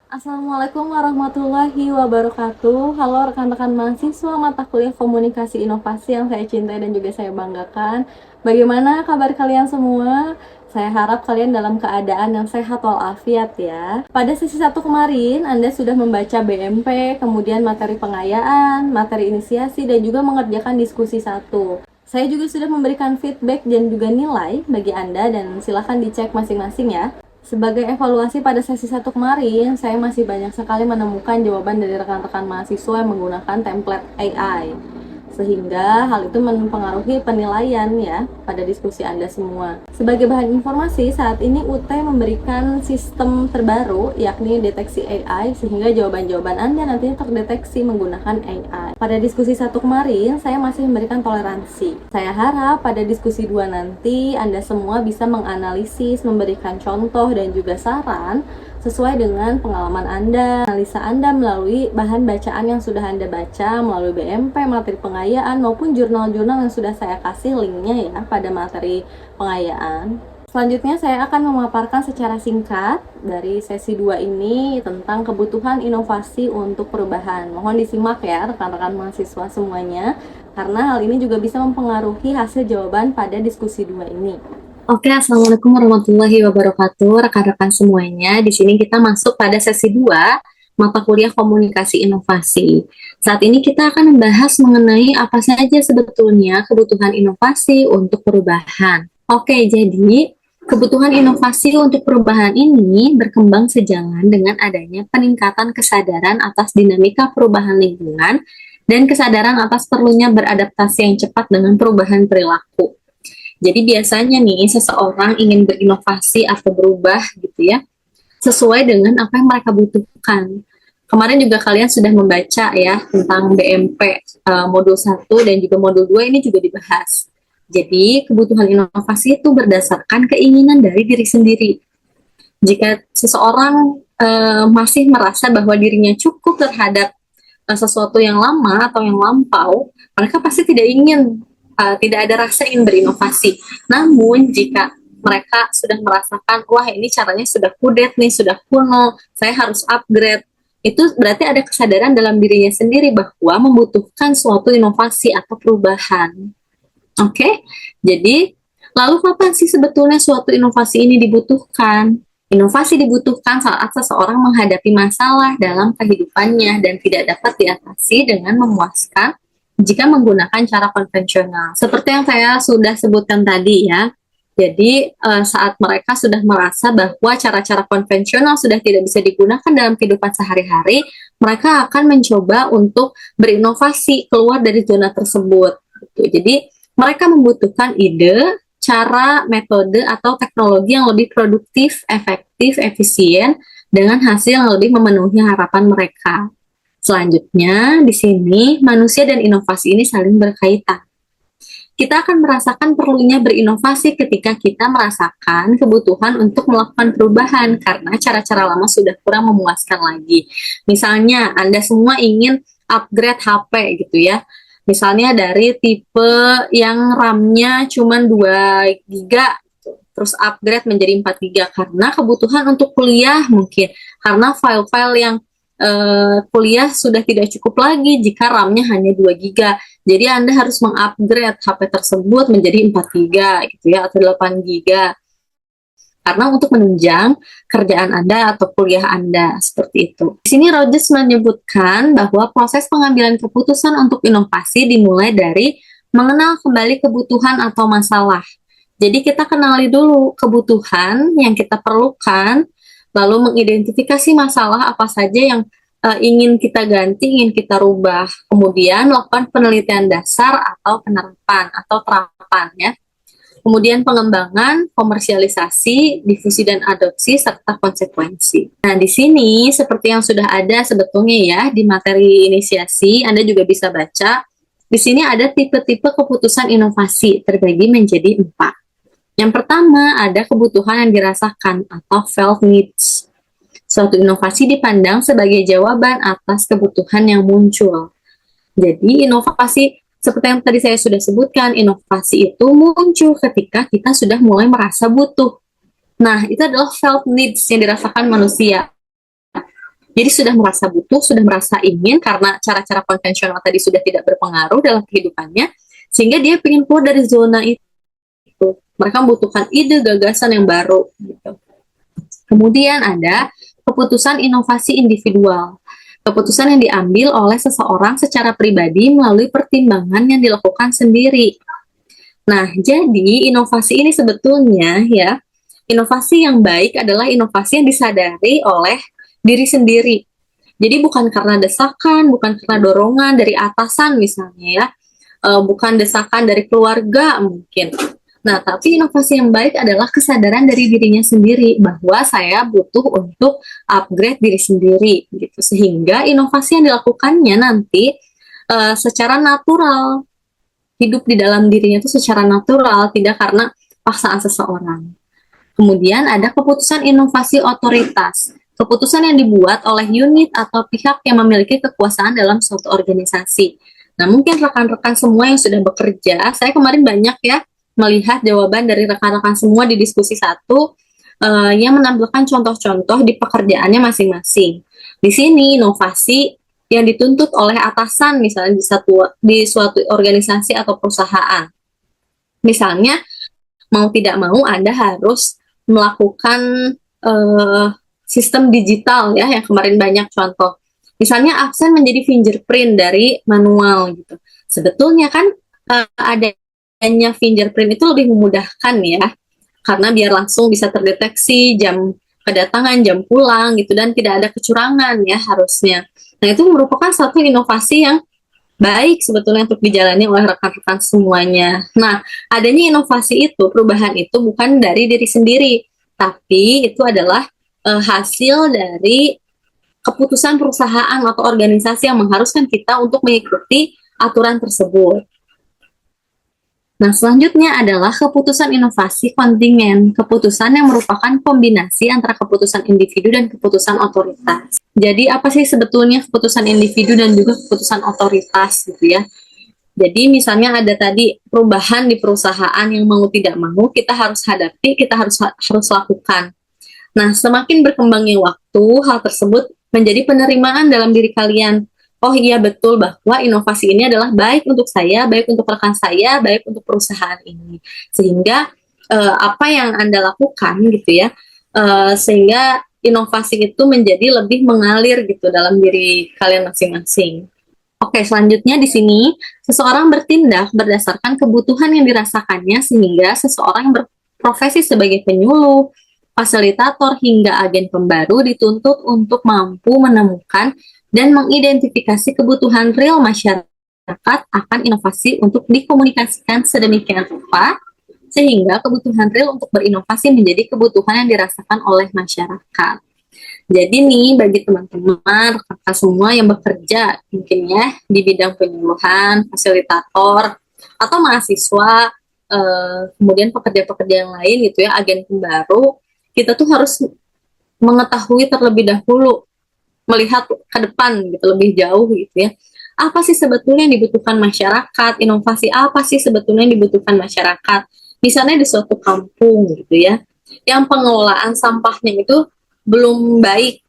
Assalamualaikum warahmatullahi wabarakatuh. Halo rekan-rekan mahasiswa mata kuliah Komunikasi Inovasi yang saya cintai dan juga saya banggakan. Bagaimana kabar kalian semua? Saya harap kalian dalam keadaan yang sehat walafiat ya. Pada sesi satu kemarin, Anda sudah membaca BMP, kemudian materi pengayaan, materi inisiasi, dan juga mengerjakan diskusi satu. Saya juga sudah memberikan feedback dan juga nilai bagi Anda dan silahkan dicek masing-masing ya. Sebagai evaluasi pada sesi satu kemarin, saya masih banyak sekali menemukan jawaban dari rekan-rekan mahasiswa yang menggunakan template AI. Sehingga hal itu mempengaruhi penilaian ya pada diskusi Anda semua. Sebagai bahan informasi, saat ini UT memberikan sistem terbaru yakni deteksi AI sehingga jawaban-jawaban Anda nantinya terdeteksi menggunakan AI. Pada diskusi satu kemarin, saya masih memberikan toleransi. Saya harap pada diskusi dua nanti Anda semua bisa menganalisis, memberikan contoh dan juga saran sesuai dengan pengalaman Anda, analisa Anda melalui bahan bacaan yang sudah Anda baca melalui BMP, materi pengayaan, maupun jurnal-jurnal yang sudah saya kasih linknya ya pada materi pengayaan. Selanjutnya saya akan memaparkan secara singkat dari sesi 2 ini tentang kebutuhan inovasi untuk perubahan. Mohon disimak ya rekan-rekan mahasiswa semuanya, karena hal ini juga bisa mempengaruhi hasil jawaban pada diskusi 2 ini. Oke, Assalamualaikum warahmatullahi wabarakatuh, rekan-rekan semuanya. Di sini kita masuk pada sesi 2, mata kuliah komunikasi inovasi. Saat ini kita akan membahas mengenai apa saja sebetulnya kebutuhan inovasi untuk perubahan. Oke, jadi kebutuhan inovasi untuk perubahan ini berkembang sejalan dengan adanya peningkatan kesadaran atas dinamika perubahan lingkungan dan kesadaran atas perlunya beradaptasi yang cepat dengan perubahan perilaku. Jadi biasanya nih seseorang ingin berinovasi atau berubah gitu ya, sesuai dengan apa yang mereka butuhkan. Kemarin juga kalian sudah membaca ya tentang BMP modul 1 dan juga modul 2 ini juga dibahas. Jadi kebutuhan inovasi itu berdasarkan keinginan dari diri sendiri. Jika seseorang masih merasa bahwa dirinya cukup terhadap sesuatu yang lama atau yang lampau, mereka pasti tidak ada rasa ingin berinovasi. Namun jika mereka sudah merasakan, wah ini caranya sudah kudet nih, sudah kuno, saya harus upgrade, itu berarti ada kesadaran dalam dirinya sendiri bahwa membutuhkan suatu inovasi atau perubahan. Oke, jadi lalu kapan sih sebetulnya suatu inovasi ini dibutuhkan? Inovasi dibutuhkan saat seseorang menghadapi masalah dalam kehidupannya dan tidak dapat diatasi dengan memuaskan jika menggunakan cara konvensional. Seperti yang saya sudah sebutkan tadi ya, jadi saat mereka sudah merasa bahwa cara-cara konvensional sudah tidak bisa digunakan dalam kehidupan sehari-hari, mereka akan mencoba untuk berinovasi keluar dari zona tersebut. Gitu. Jadi mereka membutuhkan ide, cara, metode, atau teknologi yang lebih produktif, efektif, efisien, dengan hasil yang lebih memenuhi harapan mereka. Selanjutnya, di sini manusia dan inovasi ini saling berkaitan. Kita akan merasakan perlunya berinovasi ketika kita merasakan kebutuhan untuk melakukan perubahan karena cara-cara lama sudah kurang memuaskan lagi. Misalnya, Anda semua ingin upgrade HP gitu ya. Misalnya dari tipe yang RAM-nya cuma 2 GB, terus upgrade menjadi 4 GB karena kebutuhan untuk kuliah mungkin, karena file-file yang kuliah sudah tidak cukup lagi jika RAM-nya hanya 2 GB. Jadi Anda harus mengupgrade HP tersebut menjadi 4 GB gitu ya, atau 8 GB. Karena untuk menunjang kerjaan Anda atau kuliah Anda seperti itu. Di sini Rogers menyebutkan bahwa proses pengambilan keputusan untuk inovasi dimulai dari mengenal kembali kebutuhan atau masalah. Jadi kita kenali dulu kebutuhan yang kita perlukan, lalu mengidentifikasi masalah apa saja yang ingin kita ganti, ingin kita rubah. Kemudian melakukan penelitian dasar atau penerapan atau terapan ya. Kemudian pengembangan, komersialisasi, difusi dan adopsi, serta konsekuensi. Nah, di sini seperti yang sudah ada sebetulnya ya di materi inisiasi, Anda juga bisa baca. Di sini ada tipe-tipe keputusan inovasi terbagi menjadi 4. Yang pertama ada kebutuhan yang dirasakan atau felt needs. Suatu inovasi dipandang sebagai jawaban atas kebutuhan yang muncul. Jadi inovasi seperti yang tadi saya sudah sebutkan, inovasi itu muncul ketika kita sudah mulai merasa butuh. Nah, itu adalah felt needs yang dirasakan manusia. Jadi sudah merasa butuh, sudah merasa ingin karena cara-cara konvensional tadi sudah tidak berpengaruh dalam kehidupannya, sehingga dia ingin keluar dari zona itu. Mereka membutuhkan ide, gagasan yang baru. Gitu. Kemudian ada keputusan inovasi individual. Keputusan yang diambil oleh seseorang secara pribadi melalui pertimbangan yang dilakukan sendiri. Nah, jadi inovasi ini sebetulnya ya, inovasi yang baik adalah inovasi yang disadari oleh diri sendiri. Jadi bukan karena desakan, bukan karena dorongan dari atasan misalnya ya, bukan desakan dari keluarga mungkin. Nah, tapi inovasi yang baik adalah kesadaran dari dirinya sendiri bahwa saya butuh untuk upgrade diri sendiri gitu. Sehingga inovasi yang dilakukannya nanti secara natural, hidup di dalam dirinya itu secara natural, tidak karena paksaan seseorang. Kemudian ada keputusan inovasi otoritas. Keputusan yang dibuat oleh unit atau pihak yang memiliki kekuasaan dalam suatu organisasi. Nah, mungkin rekan-rekan semua yang sudah bekerja, saya kemarin banyak ya melihat jawaban dari rekan-rekan semua di diskusi satu yang menampilkan contoh-contoh di pekerjaannya masing-masing. Di sini inovasi yang dituntut oleh atasan misalnya di suatu organisasi atau perusahaan. Misalnya mau tidak mau Anda harus melakukan sistem digital ya, yang kemarin banyak contoh. Misalnya absen menjadi fingerprint dari manual gitu. Sebetulnya kan adanya fingerprint itu lebih memudahkan ya, karena biar langsung bisa terdeteksi jam kedatangan, jam pulang gitu, dan tidak ada kecurangan ya harusnya. Nah, itu merupakan satu inovasi yang baik sebetulnya untuk dijalani oleh rekan-rekan semuanya. Nah, adanya inovasi itu, perubahan itu bukan dari diri sendiri, tapi itu adalah hasil dari keputusan perusahaan atau organisasi yang mengharuskan kita untuk mengikuti aturan tersebut. Nah, selanjutnya adalah keputusan inovasi kontingen, keputusan yang merupakan kombinasi antara keputusan individu dan keputusan otoritas. Jadi, apa sih sebetulnya keputusan individu dan juga keputusan otoritas gitu ya? Jadi, misalnya ada tadi perubahan di perusahaan yang mau tidak mau, kita harus hadapi, kita harus lakukan. Nah, semakin berkembangnya waktu, hal tersebut menjadi penerimaan dalam diri kalian. Oh iya betul bahwa inovasi ini adalah baik untuk saya, baik untuk rekan saya, baik untuk perusahaan ini. Sehingga apa yang Anda lakukan gitu ya, sehingga inovasi itu menjadi lebih mengalir gitu dalam diri kalian masing-masing. Oke, selanjutnya di sini seseorang bertindak berdasarkan kebutuhan yang dirasakannya sehingga seseorang yang berprofesi sebagai penyuluh, fasilitator hingga agen pembaru dituntut untuk mampu menemukan dan mengidentifikasi kebutuhan real masyarakat akan inovasi untuk dikomunikasikan sedemikian rupa sehingga kebutuhan real untuk berinovasi menjadi kebutuhan yang dirasakan oleh masyarakat. Jadi nih bagi teman-teman kakak semua yang bekerja mungkin ya di bidang penyuluhan, fasilitator atau mahasiswa, kemudian pekerja-pekerja yang lain gitu ya, agen pembaru, kita tuh harus mengetahui terlebih dahulu, melihat ke depan gitu, lebih jauh gitu ya. Apa sih sebetulnya yang dibutuhkan masyarakat? Inovasi apa sih sebetulnya yang dibutuhkan masyarakat? Misalnya di suatu kampung gitu ya, yang pengelolaan sampahnya itu belum baik.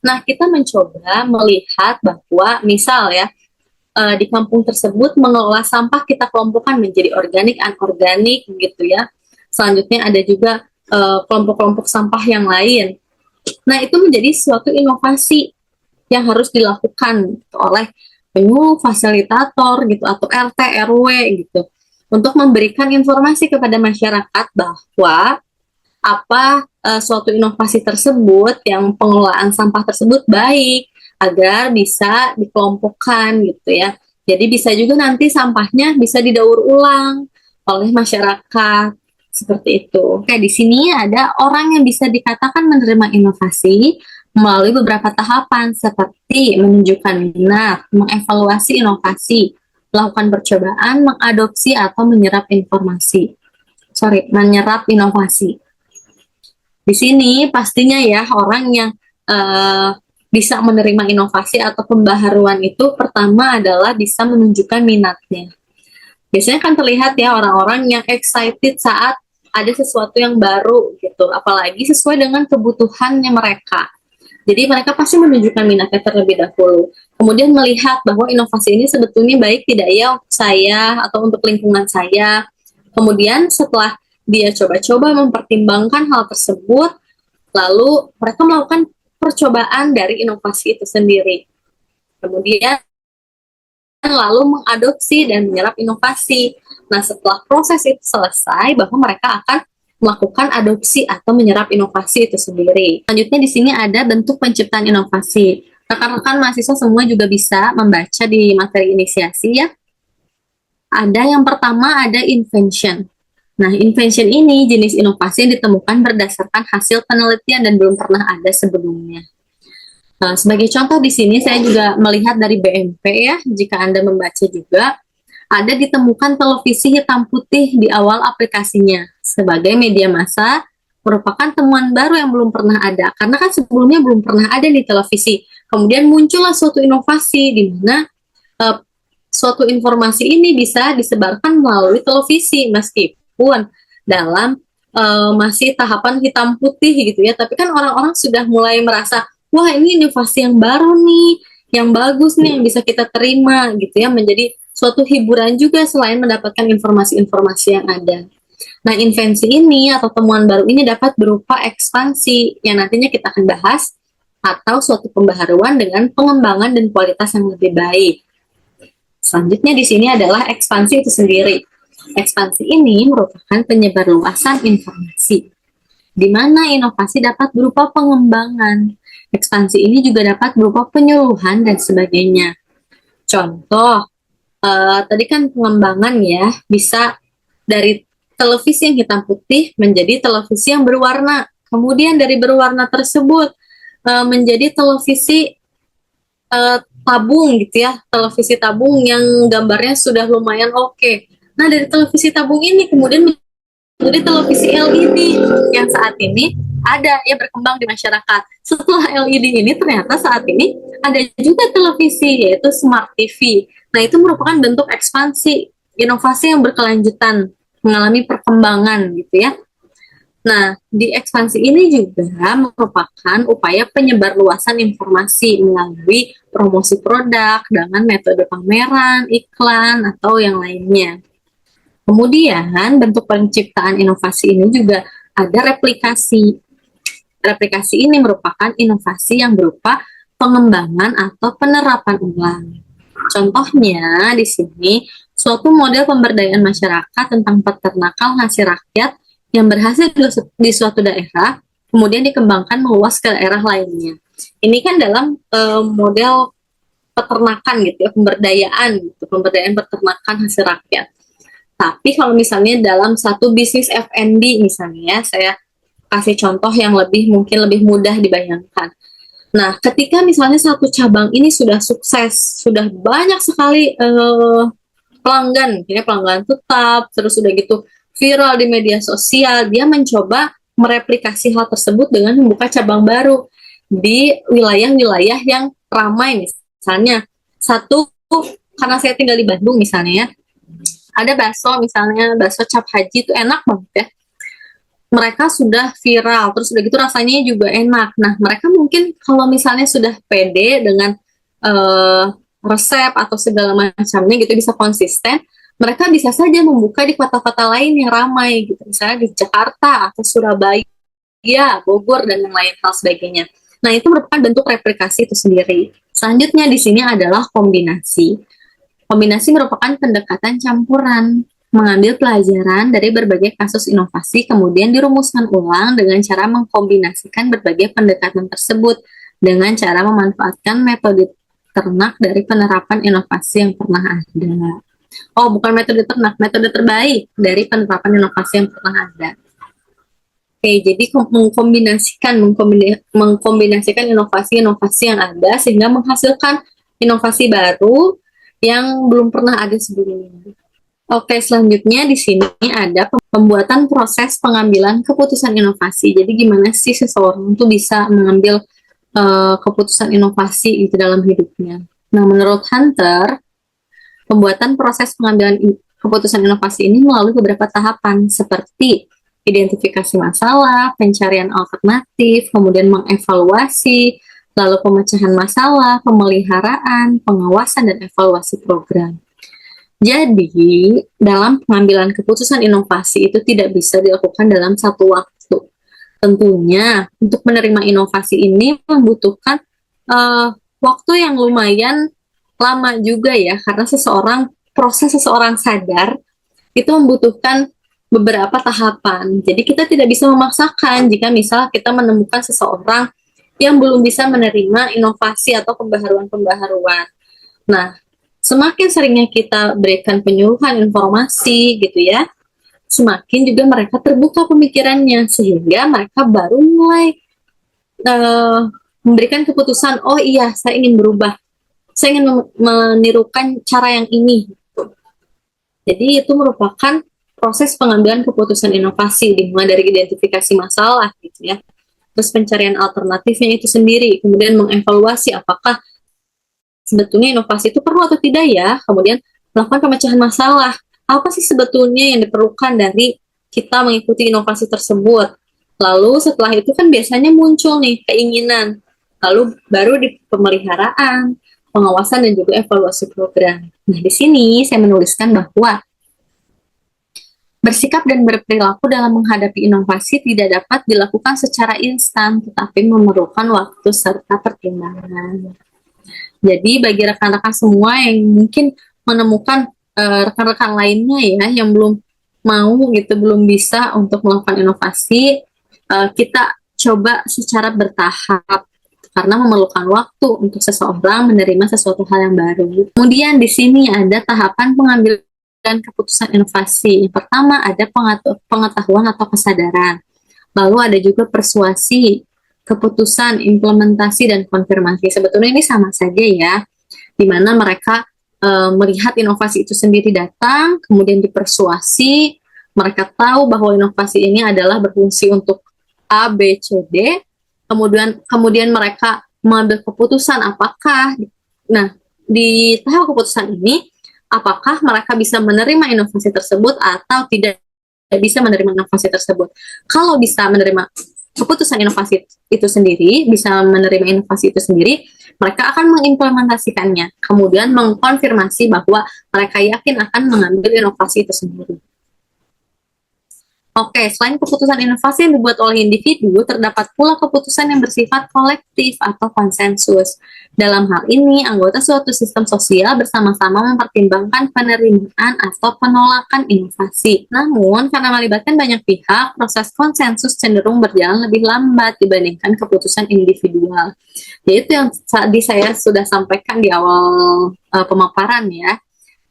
Nah, kita mencoba melihat bahwa misal ya, di kampung tersebut mengelola sampah kita kelompokkan menjadi organik, anorganik gitu ya. Selanjutnya ada juga kelompok-kelompok sampah yang lain. Nah, itu menjadi suatu inovasi yang harus dilakukan gitu, oleh penyuluh, fasilitator gitu atau RT RW gitu untuk memberikan informasi kepada masyarakat bahwa apa suatu inovasi tersebut yang pengelolaan sampah tersebut baik agar bisa dikelompokkan gitu ya. Jadi bisa juga nanti sampahnya bisa didaur ulang oleh masyarakat seperti itu. Oke, di sini ada orang yang bisa dikatakan menerima inovasi melalui beberapa tahapan seperti menunjukkan minat, mengevaluasi inovasi, melakukan percobaan, mengadopsi atau menyerap menyerap inovasi. Di sini pastinya ya orang yang bisa menerima inovasi atau pembaharuan itu pertama adalah bisa menunjukkan minatnya. Biasanya kan terlihat ya orang-orang yang excited saat ada sesuatu yang baru gitu, apalagi sesuai dengan kebutuhannya mereka. Jadi mereka pasti menunjukkan minatnya terlebih dahulu. Kemudian melihat bahwa inovasi ini sebetulnya baik tidak ya untuk saya atau untuk lingkungan saya. Kemudian setelah dia coba-coba mempertimbangkan hal tersebut, lalu mereka melakukan percobaan dari inovasi itu sendiri. Kemudian lalu mengadopsi dan menyerap inovasi. Nah, setelah proses itu selesai, bahwa mereka akan melakukan adopsi atau menyerap inovasi itu sendiri. Selanjutnya di sini ada bentuk penciptaan inovasi. Rekan-rekan mahasiswa semua juga bisa membaca di materi inisiasi ya. Ada yang pertama ada invention. Nah, invention ini jenis inovasi yang ditemukan berdasarkan hasil penelitian dan belum pernah ada sebelumnya. Nah, sebagai contoh di sini saya juga melihat dari BMP ya, jika Anda membaca juga, ada ditemukan televisi hitam putih di awal aplikasinya sebagai media massa merupakan temuan baru yang belum pernah ada, karena kan sebelumnya belum pernah ada di televisi. Kemudian muncullah suatu inovasi di mana suatu informasi ini bisa disebarkan melalui televisi meskipun dalam masih tahapan hitam putih gitu ya, tapi kan orang-orang sudah mulai merasa wah ini inovasi yang baru nih, yang bagus nih, yang bisa kita terima gitu ya, menjadi suatu hiburan juga selain mendapatkan informasi-informasi yang ada. Nah, invensi ini atau temuan baru ini dapat berupa ekspansi yang nantinya kita akan bahas, atau suatu pembaharuan dengan pengembangan dan kualitas yang lebih baik. Selanjutnya di sini adalah ekspansi itu sendiri. Ekspansi ini merupakan penyebarluasan informasi, di mana inovasi dapat berupa pengembangan. Ekspansi ini juga dapat berupa penyuluhan dan sebagainya. Contoh, tadi kan pengembangan ya, bisa dari televisi yang hitam putih menjadi televisi yang berwarna. Kemudian dari berwarna tersebut menjadi televisi tabung gitu ya, televisi tabung yang gambarnya sudah lumayan oke. Nah, dari televisi tabung ini kemudian menjadi televisi LED yang saat ini ada ya berkembang di masyarakat. Setelah LED ini ternyata saat ini ada juga televisi yaitu Smart TV. Nah, itu merupakan bentuk ekspansi inovasi yang berkelanjutan, mengalami perkembangan gitu ya. Nah, di ekspansi ini juga merupakan upaya penyebarluasan informasi melalui promosi produk dengan metode pameran, iklan, atau yang lainnya. Kemudian, bentuk penciptaan inovasi ini juga ada replikasi. Replikasi ini merupakan inovasi yang berupa pengembangan atau penerapan ulang. Contohnya di sini, suatu model pemberdayaan masyarakat tentang peternakan hasil rakyat yang berhasil di suatu daerah, kemudian dikembangkan meluas ke daerah lainnya. Ini kan dalam model peternakan gitu ya, pemberdayaan gitu, pemberdayaan peternakan hasil rakyat. Tapi kalau misalnya dalam satu bisnis F&B misalnya, saya kasih contoh yang mungkin lebih mudah dibayangkan. Nah, ketika misalnya satu cabang ini sudah sukses, sudah banyak sekali pelanggan, ya pelanggan tetap, terus sudah gitu viral di media sosial, dia mencoba mereplikasi hal tersebut dengan membuka cabang baru di wilayah-wilayah yang ramai. Misalnya karena saya tinggal di Bandung misalnya ya, ada bakso misalnya, bakso cap haji itu enak banget ya, mereka sudah viral, terus udah gitu rasanya juga enak. Nah, mereka mungkin kalau misalnya sudah pede dengan resep atau segala macamnya gitu, bisa konsisten, mereka bisa saja membuka di kota-kota lain yang ramai gitu, misalnya di Jakarta atau Surabaya, Bogor, dan yang lain hal sebagainya. Nah, itu merupakan bentuk replikasi itu sendiri. Selanjutnya di sini adalah kombinasi. Kombinasi merupakan pendekatan campuran, mengambil pelajaran dari berbagai kasus inovasi, kemudian dirumuskan ulang dengan cara mengkombinasikan berbagai pendekatan tersebut dengan cara memanfaatkan metode ternak dari penerapan inovasi yang pernah ada. Oh, bukan metode ternak, metode terbaik dari penerapan inovasi yang pernah ada. Oke, jadi mengkombinasikan inovasi-inovasi yang ada sehingga menghasilkan inovasi baru yang belum pernah ada sebelumnya. Oke, selanjutnya di sini ada pembuatan proses pengambilan keputusan inovasi. Jadi gimana sih seseorang itu bisa mengambil keputusan inovasi itu dalam hidupnya. Nah, menurut Hunter, pembuatan proses pengambilan keputusan inovasi ini melalui beberapa tahapan seperti identifikasi masalah, pencarian alternatif, kemudian mengevaluasi, lalu pemecahan masalah, pemeliharaan, pengawasan, dan evaluasi program. Jadi, dalam pengambilan keputusan inovasi itu tidak bisa dilakukan dalam satu waktu. Tentunya, untuk menerima inovasi ini membutuhkan waktu yang lumayan lama juga ya, karena proses seseorang sadar itu membutuhkan beberapa tahapan. Jadi kita tidak bisa memaksakan jika misal kita menemukan seseorang yang belum bisa menerima inovasi atau pembaharuan-pembaharuan. Nah, semakin seringnya kita berikan penyuluhan informasi gitu ya, semakin juga mereka terbuka pemikirannya, sehingga mereka baru mulai memberikan keputusan, oh iya saya ingin berubah, saya ingin menirukan cara yang ini. Jadi itu merupakan proses pengambilan keputusan inovasi, dimulai dari identifikasi masalah gitu ya, terus pencarian alternatifnya itu sendiri, kemudian mengevaluasi apakah sebetulnya inovasi itu perlu atau tidak ya, kemudian melakukan pemecahan masalah, apa sih sebetulnya yang diperlukan dari kita mengikuti inovasi tersebut. Lalu setelah itu kan biasanya muncul nih keinginan, lalu baru di pemeliharaan, pengawasan, dan juga evaluasi program. Nah, di sini saya menuliskan bahwa bersikap dan berperilaku dalam menghadapi inovasi tidak dapat dilakukan secara instan, tetapi memerlukan waktu serta pertimbangan. Jadi bagi rekan-rekan semua yang mungkin menemukan rekan-rekan lainnya ya yang belum mau gitu, belum bisa untuk melakukan inovasi, kita coba secara bertahap karena memerlukan waktu untuk seseorang menerima sesuatu hal yang baru. Kemudian di sini ada tahapan pengambilan keputusan inovasi. Yang pertama ada pengetahuan atau kesadaran. Lalu ada juga persuasi, keputusan, implementasi, dan konfirmasi. Sebetulnya ini sama saja ya, di mana mereka melihat inovasi itu sendiri datang, kemudian dipersuasi, mereka tahu bahwa inovasi ini adalah berfungsi untuk A, B, C, D, kemudian mereka mengambil keputusan apakah, nah di tahap keputusan ini, apakah mereka bisa menerima inovasi tersebut atau tidak bisa menerima inovasi tersebut. Kalau bisa menerima keputusan inovasi itu sendiri, bisa menerima inovasi itu sendiri, mereka akan mengimplementasikannya, kemudian mengkonfirmasi bahwa mereka yakin akan mengambil inovasi itu sendiri. Oke, selain keputusan inovasi yang dibuat oleh individu, terdapat pula keputusan yang bersifat kolektif atau konsensus. Dalam hal ini, anggota suatu sistem sosial bersama-sama mempertimbangkan penerimaan atau penolakan inovasi. Namun, karena melibatkan banyak pihak, proses konsensus cenderung berjalan lebih lambat dibandingkan keputusan individual. Yaitu yang tadi saya sudah sampaikan di awal pemaparan ya.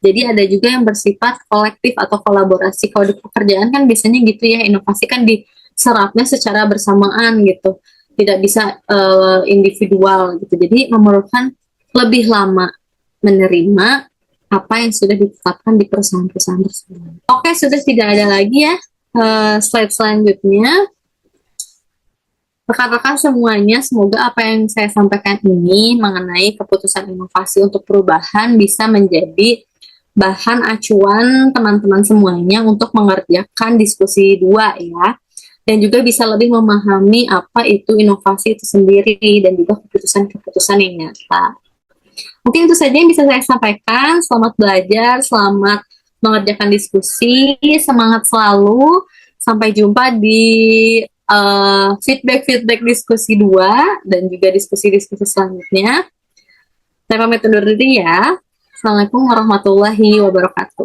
Jadi ada juga yang bersifat kolektif atau kolaborasi. Kalau di pekerjaan kan biasanya gitu ya, inovasi kan diserapnya secara bersamaan gitu. Tidak bisa individual gitu. Jadi memerlukan lebih lama menerima apa yang sudah ditetapkan di perusahaan-perusahaan tersebut. Oke, sudah tidak ada lagi ya slide selanjutnya. Rekan-rekan semuanya, semoga apa yang saya sampaikan ini mengenai keputusan inovasi untuk perubahan bisa menjadi bahan acuan teman-teman semuanya untuk mengerjakan diskusi 2 ya, dan juga bisa lebih memahami apa itu inovasi itu sendiri dan juga keputusan-keputusan yang nyata. Mungkin itu saja yang bisa saya sampaikan. Selamat belajar, selamat mengerjakan diskusi, semangat selalu. Sampai jumpa di feedback diskusi 2 dan juga diskusi-diskusi selanjutnya. Saya pamit undur diri ya. Assalamualaikum warahmatullahi wabarakatuh.